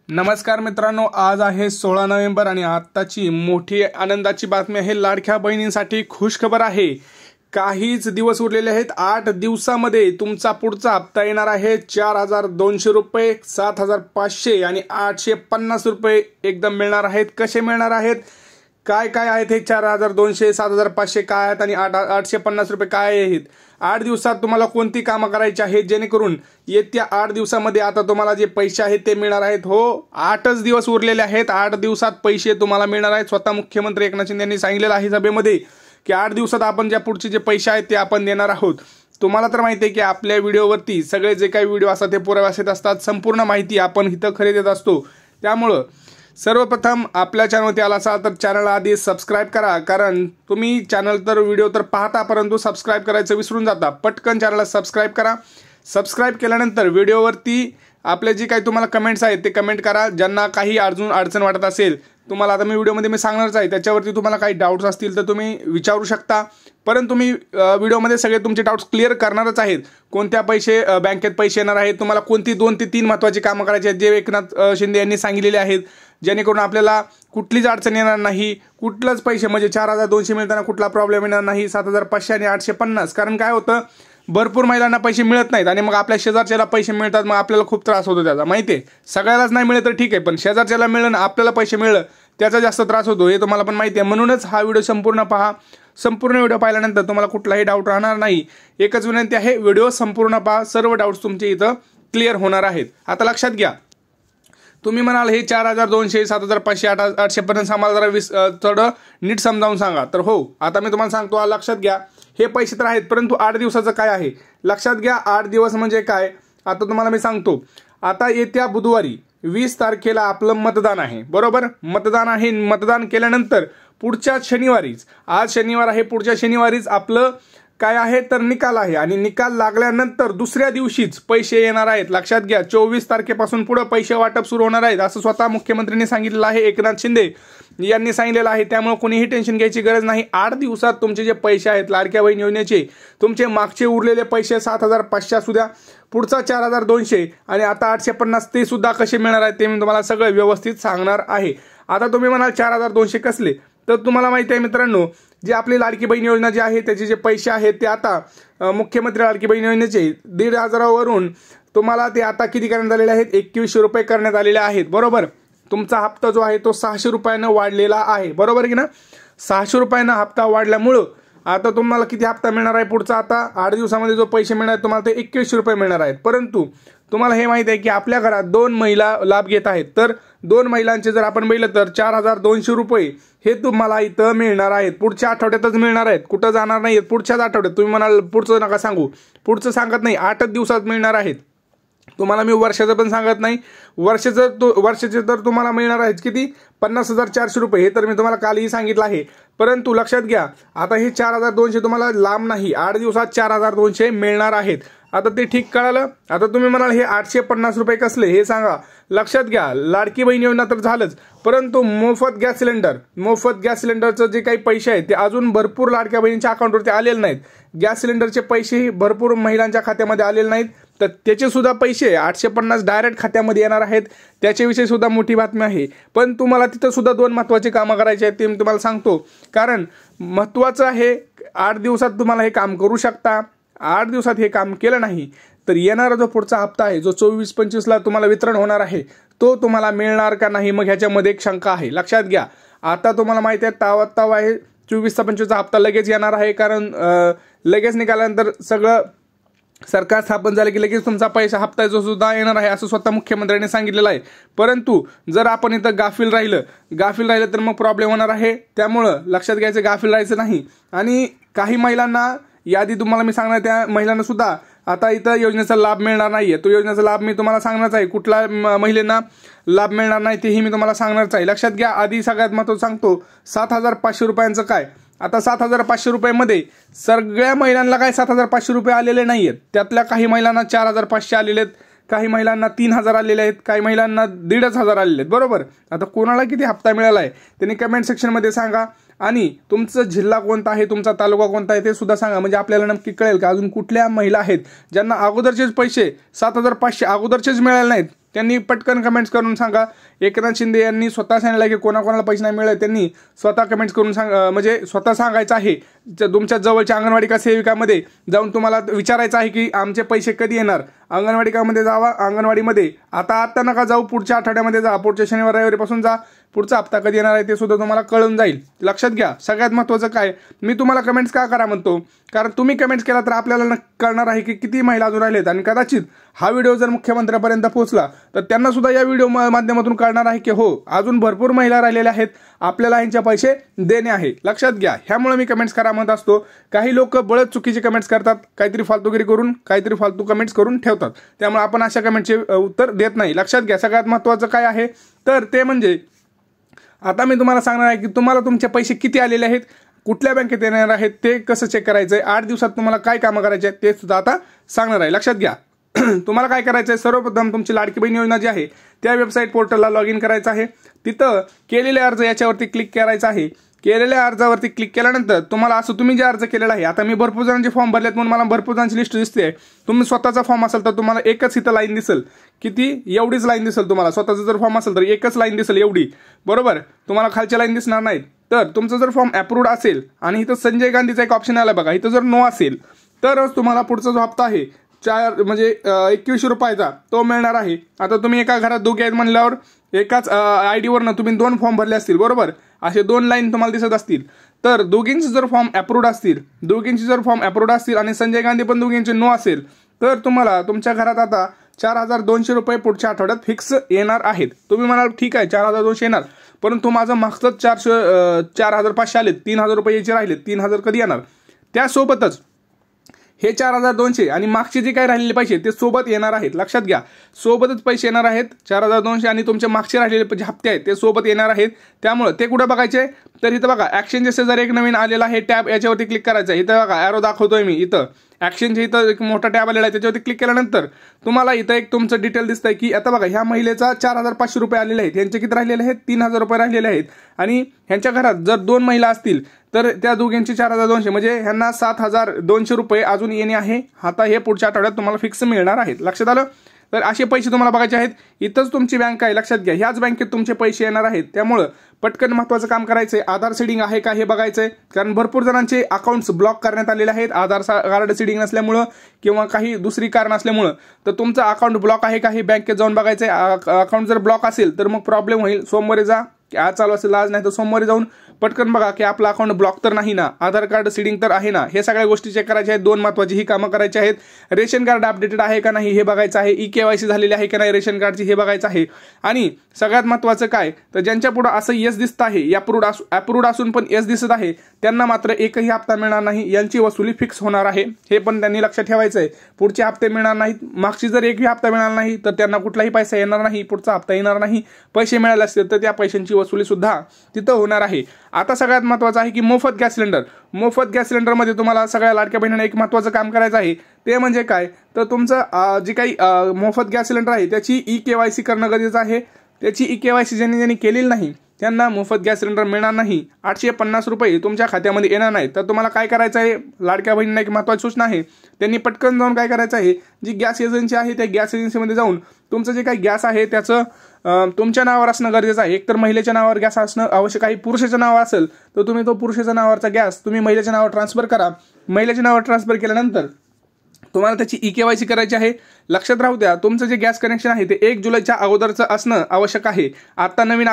नमस्कार मित्रांनो, आज आहे 16 नोव्हेंबर आणि आत्ताची मोठी आनंदाची बातमी आहे। लाडक्या बहिणींसाठी खुशखबर आहे। काहीच दिवस उरलेले आहेत। 8 दिवसामध्ये तुमचा पुढचा हप्ता येणार आहे 4200 रुपये, 7500 आणि 850 रुपये एकदम मिळणार आहेत। कसे मिळणार आहेत, काय काय आहेत हे 4200, 7500 काय आहेत आणि 850 रुपये काय आहेत। 8 दिवसात तुम्हाला कोणती कामं करायची आहेत जेणेकरून येत्या 8 दिवसामध्ये आता तुम्हाला जे पैसे आहेत ते मिळणार आहेत। हो, 8च दिवस उरलेले आहेत। 8 दिवसात पैसे तुम्हाला मिळणार आहेत। स्वतः मुख्यमंत्री एकनाथ शिंदे यांनी सांगितलेलं आहे सभेमध्ये की 8 दिवसात आपण ज्या पुढचे जे पैसे आहेत ते आपण देणार आहोत। तुम्हाला तर माहिती आहे की आपल्या व्हिडिओवरती सगळे जे काही व्हिडिओ असतात ते पुराव्यासहित असतात। संपूर्ण माहिती आपण इथं खरी देत असतो। त्यामुळे सर्वप्रथम आपल्या चॅनलवरती आला असाल तर चॅनलला आधी सबस्क्राइब करा, कारण तुम्ही चॅनल तर व्हिडिओ तर पाहता परंतु सबस्क्राइब करायचं विसरून जाता। पटकन चॅनलला सबस्क्राइब करा। सबस्क्राइब केल्यानंतर व्हिडिओवरती आपले जे काही तुम्हाला कमेंट्स आहेत ते कमेंट करा। ज्यांना काही अडचण वाटत असेल, तुम्हाला आता मी व्हिडिओमध्ये मी सांगणारच आहे, त्याच्यावरती तुम्हाला काही डाऊट्स असतील तर तुम्ही विचारू शकता। परंतु मी व्हिडिओमध्ये सगळे तुमचे डाऊट्स क्लिअर करणारच आहेत। कोणत्या पैसे बँकेत पैसे येणार आहेत, तुम्हाला कोणती 2 ते 3 महत्त्वाची कामं करायची आहेत जे एकनाथ शिंदे यांनी सांगितलेले आहेत, जेणेकरून आपल्याला कुठलीच अडचण येणार नाही। कुठलंच पैसे म्हणजे 4200 मिळताना कुठला प्रॉब्लेम येणार नाही। 7500 आणि 850, कारण काय होतं, भरपूर महिलांना पैसे मिळत नाहीत आणि मग आपल्या शेजारच्याला पैसे मिळतात, मग आपल्याला खूप त्रास होतो त्याचा। माहिती आहे, सगळ्यालाच नाही मिळत तर ठीक आहे, पण शेजारच्याला मिळलं ना आपल्याला पैसे मिळलं त्याचा जास्त त्रास होतो, हे तुम्हाला पण माहिती आहे। म्हणूनच हा व्हिडिओ संपूर्ण पहा। संपूर्ण व्हिडिओ पाहिल्यानंतर तुम्हाला कुठलाही डाऊट राहणार नाही। एकच विनंती आहे, व्हिडिओ संपूर्ण पहा, सर्व डाऊट्स तुमचे इथं क्लिअर होणार आहेत। आता लक्षात घ्या, तुम्ही म्हणाल हे 4200, 7500, 800 पर्यंत आम्हाला जरा थोडं नीट समजावून सांगा। तर हो, आता मी तुम्हाला सांगतो, लक्षात घ्या, हे पैसे तर आहेत परंतु 8 दिवसाचं काय आहे लक्षात घ्या। 8 दिवस म्हणजे काय, आता तुम्हाला मी सांगतो। आता येत्या बुधवारी 20 तारखेला आपलं मतदान आहे, बरोबर। मतदान आहे, मतदान केल्यानंतर पुढच्या शनिवारीच, आज शनिवार आहे, पुढच्या शनिवारीच आपलं काय आहे तर निकाल आहे आणि निकाल लागल्यानंतर दुसऱ्या दिवशीच पैसे येणार आहेत। लक्षात घ्या, 24 तारखेपासून पुढे पैसे वाटप सुरू होणार आहेत असं स्वतः मुख्यमंत्र्यांनी सांगितलेलं आहे, एकनाथ शिंदे यांनी सांगितलेलं आहे। त्यामुळे कोणीही टेन्शन घ्यायची गरज नाही। 8 दिवसात तुमचे जे पैसे आहेत लाडक्या बहीण योजनेचे, तुमचे मागचे उरलेले पैसे 7500 असू द्या, पुढचा 4200 आणि आता 850 ते सुद्धा कसे मिळणार आहेत ते मी तुम्हाला सगळं व्यवस्थित सांगणार आहे। आता तुम्ही म्हणाल 4200 कसले, तर तुम्हाला माहिती आहे मित्रांनो, जे आपली लाडकी बहीण योजना जी आहे त्याचे जे पैसे आहेत ते आता मुख्यमंत्री लाडकी बहीण योजनेचे 1,500 वरून तुम्हाला ते आता किती करण्यात आलेले आहेत, 2100 रुपये करण्यात आलेले आहेत, बरोबर। तुमचा हप्ता जो आहे तो 600 रुपयानं वाढलेला आहे, बरोबर की ना। 600 रुपयानं हप्ता वाढल्यामुळं आता तुम्हाला किती हप्ता मिळणार आहे पुढचा, आता 8 दिवसामध्ये जो पैसे मिळणार आहेत तुम्हाला ते 2100 रुपये मिळणार आहेत। परंतु तुम्हाला हे माहिती आहे की आपल्या घरात 2 महिला लाभ घेत आहेत, तर 2 महिलांचे जर आपण पाहिलं तर 4200 रुपये हे तुम्हाला इथं मिळणार आहेत। पुढच्या आठवड्यातच मिळणार आहेत, कुठं जाणार नाहीत, पुढच्याच आठवड्यात। तुम्ही म्हणाल पुढचं नका सांगू, पुढचं सांगत नाही, 8 दिवसात मिळणार आहेत। तुम्हाला मी वर्षाचं पण सांगत नाही, वर्षाचे तर तुम्हाला मिळणार आहेत किती, 50,400 रुपये, हे तर मी तुम्हाला कालही सांगितलं आहे। परंतु लक्षात घ्या, आता हे 4200 तुम्हाला लांब नाही, 8 दिवसात 4200 मिळणार आहेत। आता ते ठीक कळालं। आता तुम्ही म्हणाल हे 850 रुपये कसले हे सांगा। लक्षात घ्या, लाडकी बहीण योजना तर झालंच, परंतु मोफत गॅस सिलेंडरचं जे काही पैसे आहेत ते अजून भरपूर लाडक्या बहिणींच्या अकाउंटवरती आलेले नाहीत। गॅस सिलेंडरचे पैसेही भरपूर महिलांच्या खात्यामध्ये आलेले नाहीत, तर त्याचे सुद्धा पैसे 850 डायरेक्ट खात्यामध्ये येणार आहेत। त्याच्याविषयी सुद्धा मोठी बातमी आहे। पण तुम्हाला तिथं सुद्धा 2 महत्त्वाची कामं करायची आहेत, ते मी तुम्हाला सांगतो, कारण महत्त्वाचं आहे 8 दिवसात तुम्हाला हे काम करू शकता। 8 दिवसात हे काम केलं नाही तर येणारा जो पुढचा हप्ता आहे जो 24-25ला तुम्हाला वितरण होणार आहे तो तुम्हाला मिळणार का नाही, मग ह्याच्यामध्ये एक शंका आहे। लक्षात घ्या, आता तुम्हाला माहिती आहे तावा आहे 24-25चा हप्ता लगेच येणार आहे, कारण लगेच निघाल्यानंतर सगळं सरकार स्थापन झालं की लगेच तुमचा पैसा हप्ता जो सुद्धा येणार आहे असं स्वतः मुख्यमंत्र्यांनी सांगितलेलं आहे। परंतु जर आपण इथं गाफील राहिलं तर मग प्रॉब्लेम होणार आहे। त्यामुळं लक्षात घ्यायचं, गाफील राहायचं नाही। आणि काही महिलांना, यादी तुम्हाला मी सांगणार, त्या महिलांना सुद्धा आता इथं योजनेचा लाभ मिळणार नाहीये। तो योजनेचा लाभ मी तुम्हाला सांगणारच आहे, कुठला महिलांना लाभ मिळणार नाही तेही मी तुम्हाला सांगणारच आहे। लक्षात घ्या, आधी सगळ्यात महत्त्वाचं सांगतो, 7500 रुपयांचं काय। आता 7500 रुपयामध्ये सगळ्या महिलांना काय 7500 रुपये आलेले नाहीयेत, त्यातल्या काही महिलांना 4500 आलेले आहेत, काही महिलांना 3000 आलेले आहेत, काही महिलांना 1500 आलेले आहेत, बरोबर। आता कोणाला किती हप्ता मिळाला आहे त्यांनी कमेंट सेक्शनमध्ये सांगा, आणि तुमचा जिल्हा कोणता आहे, तुमचा तालुका कोणता आहे ते सुद्धा सांगा, म्हणजे आपल्याला नक्की कळेल की अजून कुठल्या महिला आहेत ज्यांना अगोदरचेच पैसे 7500 अगोदरचेच मिळाले नाहीत, त्यांनी पटकन कमेंट्स करून सांगा. एकनाथ शिंदे यांनी स्वतः सांगितलं की कोणाकोणाला पैसे नाही मिळाले त्यांनी स्वतः कमेंट्स करून म्हणजे स्वतः सांगायचं आहे. तुमच्या जवळच्या अंगणवाडी का सेविकामध्ये जाऊन तुम्हाला विचारायचं आहे की आमचे पैसे कधी येणार. अंगणवाडीमध्ये जावा. अंगणवाडीमध्ये आता नका जाऊ, पुढच्या आठवड्यामध्ये जा, पुढच्या शनिवार रविवारीपासून जा. पुढचा हप्ता कधी येणार आहे ते सुद्धा तुम्हाला कळून जाईल. लक्षात घ्या. सगळ्यात महत्त्वाचं काय, मी तुम्हाला कमेंट्स का करा म्हणतो, कारण तुम्ही कमेंट्स केला तर आपल्याला कळणार आहे की किती महिला अजून राहिलेत. आणि कदाचित हा व्हिडिओ जर मुख्यमंत्र्यांपर्यंत पोहोचला तर त्यांना सुद्धा या व्हिडिओ माध्यमातून कळणार आहे की हो, अजून भरपूर महिला राहिलेल्या आहेत, आपल्याला यांचे पैसे देणे आहे. लक्षात घ्या. ह्यामुळे मी कमेंट्स करा म्हणत असतो. काही लोक बळच चुकीचे कमेंट्स करतात, काहीतरी फालतूगिरी करून काहीतरी फालतू कमेंट्स करून ठेवतात. त्यामुळे आपण अशा कमेंटचे उत्तर देत नाही. लक्षात घ्या. सगळ्यात महत्त्वाचं काय आहे तर ते म्हणजे आता मी तुम्हाला सांगणार आहे की तुम्हाला तुमचे पैसे किती आलेले आहेत, कुठल्या बँकेत येणार आहेत, ते कसं चेक करायचं आहे, 8 दिवसात तुम्हाला काय कामं करायचे आहेत ते सुद्धा आता सांगणार आहे. लक्षात घ्या. तुम्हाला काय करायचं आहे, सर्वप्रथम तुमची लाडकी बहीण योजना जी आहे त्या वेबसाईट पोर्टलला लॉग इन करायचं आहे. तिथं केलेले अर्ज याच्यावरती क्लिक करायचं आहे. केलेल्या अर्जावरती क्लिक केल्यानंतर तुम्हाला असं तुम्ही जे अर्ज केलेला आहे, आता मी भरपूर जणांचे फॉर्म भरलेत म्हणून मला भरपूर जणांची लिस्ट दिसते. तुम्ही स्वतःचा फॉर्म असेल तर तुम्हाला एकच इथं लाईन दिसेल, किती, एवढीच लाईन दिसेल तुम्हाला. स्वतःचा जर फॉर्म असेल तर एकच लाईन दिसेल एवढी, बरोबर. तुम्हाला खालच्या लाईन दिसणार नाहीत. तर तुमचं जर फॉर्म अप्रूव्ड असेल आणि इथं संजय गांधीचा एक ऑप्शन आला बघा, इथं जर नो असेल तरच तुम्हाला पुढचा जो हप्ता आहे 2100 रुपयाचा तो मिळणार आहे. आता तुम्ही एका घरात दोघे आहेत म्हणल्यावर एकाच आयडीवरनं तुम्ही 2 फॉर्म भरले असतील, बरोबर. असे 2 लाईन तुम्हाला दिसत असतील. तर दोघींचे जर फॉर्म अप्रूव्ड असतील आणि संजय गांधी पण दोघींचे नो असेल तर तुम्हाला तुमच्या घरात आता 4200 रुपये पुढच्या आठवड्यात फिक्स येणार आहेत. तुम्ही म्हणाल ठीक आहे 4200 येणार, परंतु माझं मागचंच 4500 आलेत, 3000 रुपये यायचे राहिलेत, 3000 कधी येणार. त्यासोबतच हे 4200 आणि मागचे जे काही राहिलेले पैसे ते सोबत येणार आहेत. लक्षात घ्या. सोबतच पैसे येणार आहेत. 4200 आणि तुमचे मागचे राहिलेले जे हप्ते आहेत ते सोबत येणार आहेत. त्यामुळे ते कुठे बघायचे तर इथं बघा ॲक्शनचे जर एक नवीन आलेला आहे टॅब, याच्यावरती क्लिक करायचं आहे. इथं बघा ॲरो दाखवतोय मी, इथं ॲक्शनचे इथं एक मोठा टॅब आलेला आहे, त्याच्यावरती क्लिक केल्यानंतर तुम्हाला इथं एक तुमचं डिटेल दिसतंय की आता बघा ह्या महिलेचा 4500 रुपये आलेले आहेत, यांचे किती राहिलेले आहेत, 3000 रुपये राहिलेले आहेत. आणि ह्यांच्या घरात जर 2 महिला असतील तर त्या दोघींची 4200 म्हणजे ह्यांना 7200 रुपये अजून येणे आहे. आता हे पुढच्या आठवड्यात तुम्हाला फिक्स मिळणार आहेत. लक्षात आलं. तर असे पैसे तुम्हाला बघायचे आहेत. इथंच तुमची बँक आहे, लक्षात घ्या. ह्याच बँकेत तुमचे पैसे येणार आहेत. त्यामुळं पटकन महत्त्वाचं काम करायचंय, आधार सीडिंग आहे का हे बघायचंय. कारण भरपूर जणांचे अकाउंट्स ब्लॉक करण्यात आलेले आहेत आधार कार्ड सीडिंग नसल्यामुळं किंवा काही दुसरी कारण असल्यामुळं. तर तुमचं अकाउंट ब्लॉक आहे का हे बँकेत जाऊन बघायचंय. अकाउंट जर ब्लॉक असेल तर मग प्रॉब्लेम होईल. सोमवारी जा, आज चालू असेल आज, नाही तर सोमवारी जाऊन पटकन बघा की आपलं अकाउंट ब्लॉक तर नाही ना, आधार कार्ड सीडिंग तर आहे ना, हे सगळ्या गोष्टी चेक करायच्या आहेत. 2 महत्त्वाची ही कामं करायची आहेत. रेशन कार्ड अपडेटेड आहे का नाही हे बघायचं आहे. KYC झालेली आहे का नाही रेशन कार्डची हे बघायचं आहे. आणि सगळ्यात महत्त्वाचं काय तर ज्यांच्या पुढं असं यस दिसतं आहे, अप्रूव्ड असून पण यस दिसत आहे, त्यांना मात्र एकही हप्ता मिळणार नाही. यांची वसुली फिक्स होणार आहे. हे पण त्यांनी लक्षात ठेवायचं आहे. पुढचे हप्ते मिळणार नाहीत. मागची जर एकही हप्ता मिळणार नाही तर त्यांना कुठलाही पैसा येणार नाही, पुढचा हप्ता येणार नाही. पैसे मिळाले असतील तर त्या पैशांची वसुली सुद्धा तिथं होणार आहे. आता सगळ्यात महत्त्वाचं आहे की मोफत गॅस सिलेंडरमध्ये तुम्हाला सगळ्या लाडक्या बहिणींना एक महत्त्वाचं काम करायचं आहे. ते म्हणजे काय तर तुमचं जे काही मोफत गॅस सिलेंडर आहे त्याची KYC करणं गरजेचं आहे. त्याची KYC ज्यांनी केलेली नाही त्यांना मोफत गॅस सिलेंडर मिळणार नाही. 850 रुपये तुमच्या खात्यामध्ये येणार नाही. तर तुम्हाला काय करायचं आहे, लाडक्या बहिणींना एक महत्त्वाची सूचना आहे. त्यांनी पटकन जाऊन काय करायचं आहे, जी गॅस एजन्सी आहे त्या गॅस एजन्सीमध्ये जाऊन तुमचं जे काही गॅस आहे त्याचं तुमच्या नावावर असणं गरजेचं आहे. एकतर महिलेच्या नावावर गॅस असणं आवश्यक आहे. पुरुषाच्या नावावर असेल तर तुम्ही तो पुरुषाच्या नावावरचा गॅस तुम्ही महिलेच्या नावावर ट्रान्सफर करा. महिलेच्या नावावर ट्रान्सफर केल्यानंतर तुम्हाला त्याची KYC करायची आहे. लक्षात राहू द्या, तुमचं जे गॅस कनेक्शन आहे ते 1 जुलैच्या अगोदरचं असणं आवश्यक आहे. आता नवीन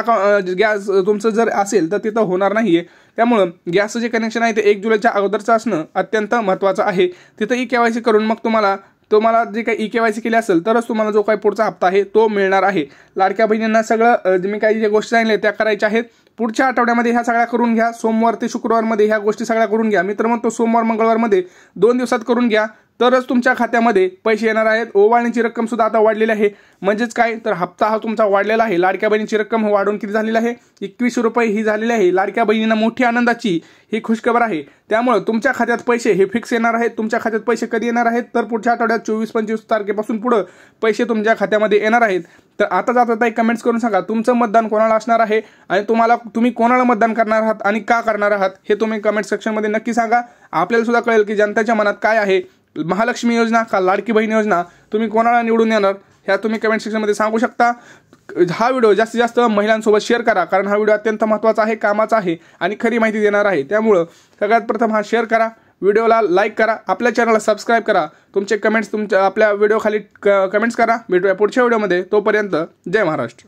गॅस तुमचं जर असेल तर तिथं होणार नाहीये. त्यामुळं गॅसचं जे कनेक्शन आहे ते 1 जुलैच्या अगोदरचं असणं अत्यंत महत्त्वाचं आहे. तिथं KYC करून मग तुम्हाला जे काही KYC केली असेल तरच तुम्हाला जो काही पुढचा हप्ता आहे तो मिळणार आहे. लाडक्या बहिणींना सगळं मी काही ज्या गोष्टी सांगितल्या त्या करायच्या आहेत. पुढच्या आठवड्यामध्ये ह्या सगळ्या करून घ्या. सोमवार ते शुक्रवारमध्ये ह्या गोष्टी सगळ्या करून घ्या. मित्र म्हणतो सोमवार मंगळवारमध्ये 2 दिवसात करून घ्या तरच तुमच्या खात्यामध्ये पैसे येणार आहेत. ओवाळणीची रक्कम सुद्धा आता वाढलेली आहे. म्हणजेच काय तर हप्ता हा तुमचा वाढलेला आहे. लाडक्या बहिणीची रक्कम वाढून किती झालेली आहे, 2100 रुपये ही झालेली आहे. लाडक्या बहिणींना मोठी आनंदाची ही खुशखबर आहे. त्यामुळे तुमच्या खात्यात पैसे हे फिक्स येणार आहेत. तुमच्या खात्यात पैसे कधी येणार आहेत तर पुढच्या आठवड्यात 24-25 तारखेपासून पुढे पैसे तुमच्या खात्यामध्ये येणार आहेत. तर आता जाता कमेंट्स करून सांगा तुमचं मतदान कोणाला असणार आहे आणि तुम्ही कोणाला मतदान करणार आहात आणि का करणार आहात हे तुम्ही कमेंट सेक्शनमध्ये नक्की सांगा. आपल्याला सुद्धा कळेल की जनतेच्या मनात काय आहे. महालक्ष्मी योजना का लाडकी बहीण योजना तुम्ही कोणाला निवडून येणार ह्या तुम्ही कमेंट सेक्शनमध्ये सांगू शकता। हा व्हिडिओ जास्तीत जास्त महिलांसोबत शेअर करा, कारण हा व्हिडिओ अत्यंत महत्त्वाचा आहे, कामाचा आहे आणि खरी माहिती देणार आहे। त्यामुळं सगळ्यात प्रथम हा शेअर करा, व्हिडिओला लाईक करा, आपल्या चॅनलला सबस्क्राईब करा, तुमचे कमेंट्स आपल्या व्हिडिओ खाली कमेंट्स करा। भेटूया पुढच्या व्हिडिओमध्ये, तोपर्यंत जय महाराष्ट्र।